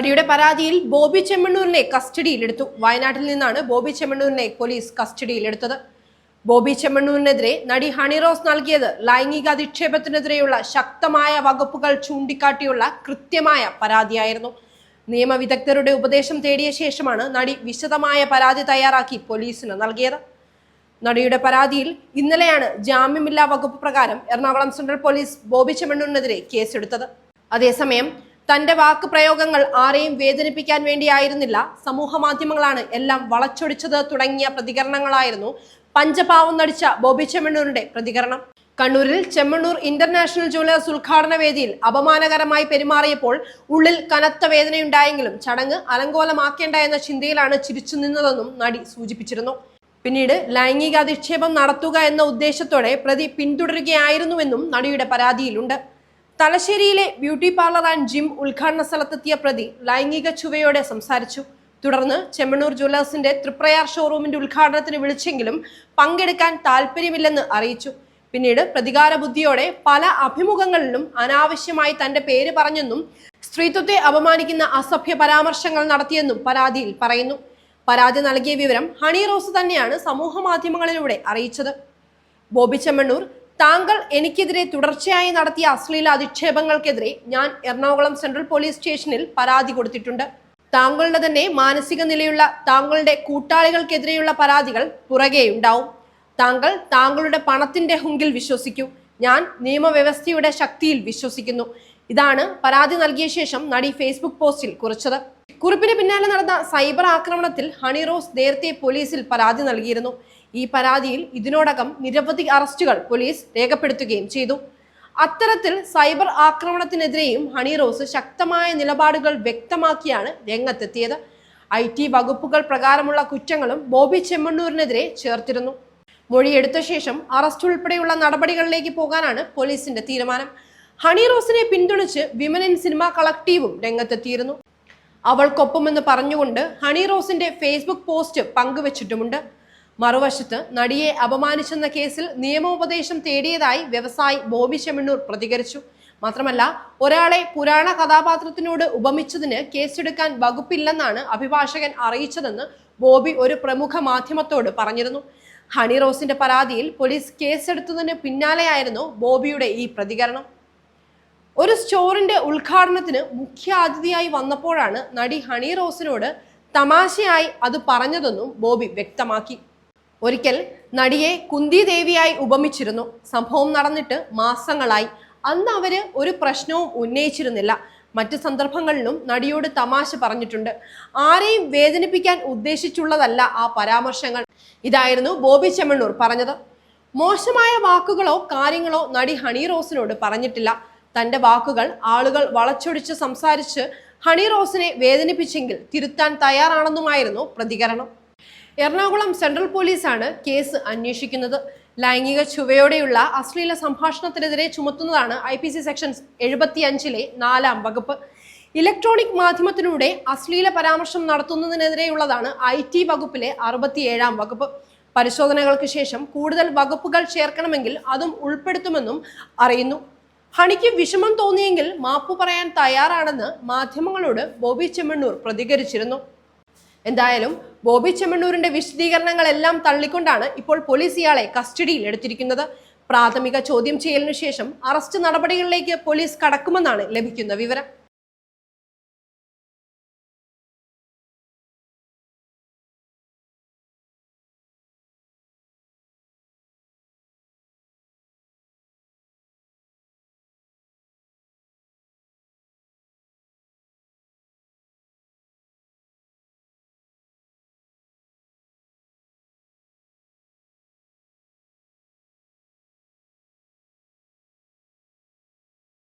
നടിയുടെ പരാതിയിൽ ബോബി ചെമ്മണ്ണൂരിനെ കസ്റ്റഡിയിലെടുത്തു. വയനാട്ടിൽ നിന്നാണ് ബോബി ചെമ്മണ്ണൂരിനെ പോലീസ് കസ്റ്റഡിയിലെടുത്തത്. ബോബി ചെമ്മണ്ണൂരിനെതിരെ നടി ഹണിറോസ് നൽകിയത് ലൈംഗിക അധിക്ഷേപത്തിനെതിരെയുള്ള ശക്തമായ വകുപ്പുകൾ ചൂണ്ടിക്കാട്ടിയുള്ള കൃത്യമായ പരാതിയായിരുന്നു. നിയമവിദഗ്ധരുടെ ഉപദേശം തേടിയ ശേഷമാണ് നടി വിശദമായ പരാതി തയ്യാറാക്കി പോലീസിന് നൽകിയത്. നടിയുടെ പരാതിയിൽ ഇന്നലെയാണ് ജാമ്യമില്ലാ വകുപ്പ് പ്രകാരം എറണാകുളം സെൻട്രൽ പോലീസ് ബോബി ചെമ്മണ്ണൂരിനെതിരെ കേസെടുത്തത്. അതേസമയം തന്റെ വാക്ക് പ്രയോഗങ്ങൾ ആരെയും വേദനിപ്പിക്കാൻ വേണ്ടിയായിരുന്നില്ല, സമൂഹ മാധ്യമങ്ങളാണ് എല്ലാം വളച്ചൊടിച്ചത് തുടങ്ങിയ പ്രതികരണങ്ങളായിരുന്നു പഞ്ചപാവം നടിച്ച ബോബി ചെമ്മണ്ണൂരിന്റെ പ്രതികരണം. കണ്ണൂരിൽ ചെമ്മണ്ണൂർ ഇന്റർനാഷണൽ ജുവലേഴ്സ് ഉദ്ഘാടന വേദിയിൽ അപമാനകരമായി പെരുമാറിയപ്പോൾ ഉള്ളിൽ കനത്ത വേദനയുണ്ടായെങ്കിലും ചടങ്ങ് അലങ്കോലമാക്കേണ്ട എന്ന ചിന്തയിലാണ് ചിരിച്ചു നിന്നതെന്നും നടി സൂചിപ്പിച്ചിരുന്നു. പിന്നീട് ലൈംഗിക അധിക്ഷേപം നടത്തുക എന്ന ഉദ്ദേശത്തോടെ പ്രതി പിന്തുടരുകയായിരുന്നുവെന്നും നടിയുടെ പരാതിയിലുണ്ട്. തലശ്ശേരിയിലെ ബ്യൂട്ടി പാർലർ ആൻഡ് ജിം ഉദ്ഘാടന സ്ഥലത്തെത്തിയ പ്രതി ലൈംഗിക ചുവയോടെ സംസാരിച്ചു. തുടർന്ന് ചെമ്മണ്ണൂർ ജുവലേഴ്സിന്റെ തൃപ്രയാർ ഷോറൂമിന്റെ ഉദ്ഘാടനത്തിന് വിളിച്ചെങ്കിലും പങ്കെടുക്കാൻ താല്പര്യമില്ലെന്ന് അറിയിച്ചു. പിന്നീട് പ്രതികാര ബുദ്ധിയോടെ പല അഭിമുഖങ്ങളിലും അനാവശ്യമായി തന്റെ പേര് പറഞ്ഞെന്നും സ്ത്രീത്വത്തെ അപമാനിക്കുന്ന അസഭ്യ പരാമർശങ്ങൾ നടത്തിയെന്നും പരാതിയിൽ പറയുന്നു. പരാതി നൽകിയ വിവരം ഹണിറോസ് തന്നെയാണ് സമൂഹ മാധ്യമങ്ങളിലൂടെ അറിയിച്ചത്. ബോബി ചെമ്മണ്ണൂർ: താങ്കൾ എനിക്കെതിരെ തുടർച്ചയായി നടത്തിയ അശ്ലീല അധിക്ഷേപങ്ങൾക്കെതിരെ ഞാൻ എറണാകുളം സെൻട്രൽ പോലീസ് സ്റ്റേഷനിൽ പരാതി കൊടുത്തിട്ടുണ്ട്. താങ്കളുടെ തന്നെ മാനസിക നിലയുള്ള താങ്കളുടെ കൂട്ടാളികൾക്കെതിരെയുള്ള പരാതികൾ പുറകെയുണ്ടാവും. താങ്കൾ താങ്കളുടെ പണത്തിന്റെ ഹുങ്കിൽ വിശ്വസിക്കൂ. ഞാൻ നിയമവ്യവസ്ഥയുടെ ശക്തിയിൽ വിശ്വസിക്കുന്നു. ഇതാണ് പരാതി നൽകിയ ശേഷം നടി ഫേസ്ബുക്ക് പോസ്റ്റിൽ കുറിച്ചത്. കുറിപ്പിന് പിന്നാലെ നടന്ന സൈബർ ആക്രമണത്തിൽ ഹണിറോസ് നേരത്തെ പോലീസിൽ പരാതി നൽകിയിരുന്നു. ഈ പരാതിയിൽ ഇതിനോടകം നിരവധി അറസ്റ്റുകൾ പോലീസ് രേഖപ്പെടുത്തുകയും ചെയ്തു. അത്തരത്തിൽ സൈബർ ആക്രമണത്തിനെതിരെയും ഹണിറോസ് ശക്തമായ നിലപാടുകൾ വ്യക്തമാക്കിയാണ് രംഗത്തെത്തിയത്. IT വകുപ്പുകൾ പ്രകാരമുള്ള കുറ്റങ്ങളും ബോബി ചെമ്മണ്ണൂരിനെതിരെ ചേർത്തിരുന്നു. മൊഴിയെടുത്ത ശേഷം അറസ്റ്റ് ഉൾപ്പെടെയുള്ള നടപടികളിലേക്ക് പോകാനാണ് പോലീസിന്റെ തീരുമാനം. ഹണിറോസിനെ പിന്തുണച്ച് വിമൻ ഇൻ സിനിമ കളക്ടീവും രംഗത്തെത്തിയിരുന്നു. അവൾക്കൊപ്പമെന്ന് പറഞ്ഞുകൊണ്ട് ഹണിറോസിന്റെ ഫേസ്ബുക്ക് പോസ്റ്റ് പങ്കുവച്ചിട്ടുമുണ്ട്. മറുവശത്ത് നടിയെ അപമാനിച്ചെന്ന കേസിൽ നിയമോപദേശം തേടിയതായി വ്യവസായി ബോബി ചെമ്മണ്ണൂർ പ്രതികരിച്ചു. മാത്രമല്ല, ഒരാളെ പുരാണ കഥാപാത്രത്തിനോട് ഉപമിച്ചതിന് കേസെടുക്കാൻ വകുപ്പില്ലെന്നാണ് അഭിഭാഷകൻ അറിയിച്ചതെന്ന് ബോബി ഒരു പ്രമുഖ മാധ്യമത്തോട് പറഞ്ഞിരുന്നു. ഹണിറോസിന്റെ പരാതിയിൽ പോലീസ് കേസെടുത്തതിന് പിന്നാലെയായിരുന്നു ബോബിയുടെ ഈ പ്രതികരണം. ഒരു സ്റ്റോറിന്റെ ഉദ്ഘാടനത്തിന് മുഖ്യ അതിഥിയായി വന്നപ്പോഴാണ് നടി ഹണിറോസിനോട് തമാശയായി അത് പറഞ്ഞതെന്നും ബോബി വ്യക്തമാക്കി. ഒരിക്കൽ നടിയെ കുന്തി ദേവിയായി ഉപമിച്ചിരുന്നു. സംഭവം നടന്നിട്ട് മാസങ്ങളായി. അന്ന് അവര് ഒരു പ്രശ്നവും ഉന്നയിച്ചിരുന്നില്ല. മറ്റു സന്ദർഭങ്ങളിലും നടിയോട് തമാശ പറഞ്ഞിട്ടുണ്ട്. ആരെയും വേദനിപ്പിക്കാൻ ഉദ്ദേശിച്ചുള്ളതല്ല ആ പരാമർശങ്ങൾ. ഇതായിരുന്നു ബോബി ചെമ്മണ്ണൂർ പറഞ്ഞത്. മോശമായ വാക്കുകളോ കാര്യങ്ങളോ നടി ഹണിറോസിനോട് പറഞ്ഞിട്ടില്ല. തന്റെ വാക്കുകൾ ആളുകൾ വളച്ചൊടിച്ച് സംസാരിച്ച് ഹണിറോസിനെ വേദനിപ്പിച്ചെങ്കിൽ തിരുത്താൻ തയ്യാറാണെന്നുമായിരുന്നു പ്രതികരണം. എറണാകുളം സെൻട്രൽ പോലീസാണ് കേസ് അന്വേഷിക്കുന്നത്. ലൈംഗിക ചുവയോടെയുള്ള അശ്ലീല സംഭാഷണത്തിനെതിരെ ചുമത്തുന്നതാണ് IPC സെക്ഷൻ 75-ലെ 4-ാം വകുപ്പ്. ഇലക്ട്രോണിക് മാധ്യമത്തിലൂടെ അശ്ലീല പരാമർശം നടത്തുന്നതിനെതിരെയുള്ളതാണ് IT വകുപ്പിലെ 67-ാം വകുപ്പ്. പരിശോധനകൾക്ക് ശേഷം കൂടുതൽ വകുപ്പുകൾ ചേർക്കണമെങ്കിൽ അതും ഉൾപ്പെടുത്തുമെന്നും അറിയുന്നു. ഹണിക്ക് വിഷമം തോന്നിയെങ്കിൽ മാപ്പു പറയാൻ തയ്യാറാണെന്ന് മാധ്യമങ്ങളോട് ബോബി ചെമ്മണ്ണൂർ പ്രതികരിച്ചിരുന്നു. എന്തായാലും ബോബി ചെമ്മണ്ണൂരിന്റെ വിശദീകരണങ്ങളെല്ലാം തള്ളിക്കൊണ്ടാണ് ഇപ്പോൾ പോലീസ് ഇയാളെ കസ്റ്റഡിയിൽ എടുത്തിരിക്കുന്നത്. പ്രാഥമിക ചോദ്യം ചെയ്യലിനു ശേഷം അറസ്റ്റ് നടപടികളിലേക്ക് പോലീസ് കടക്കുമെന്നാണ് ലഭിക്കുന്ന വിവരം.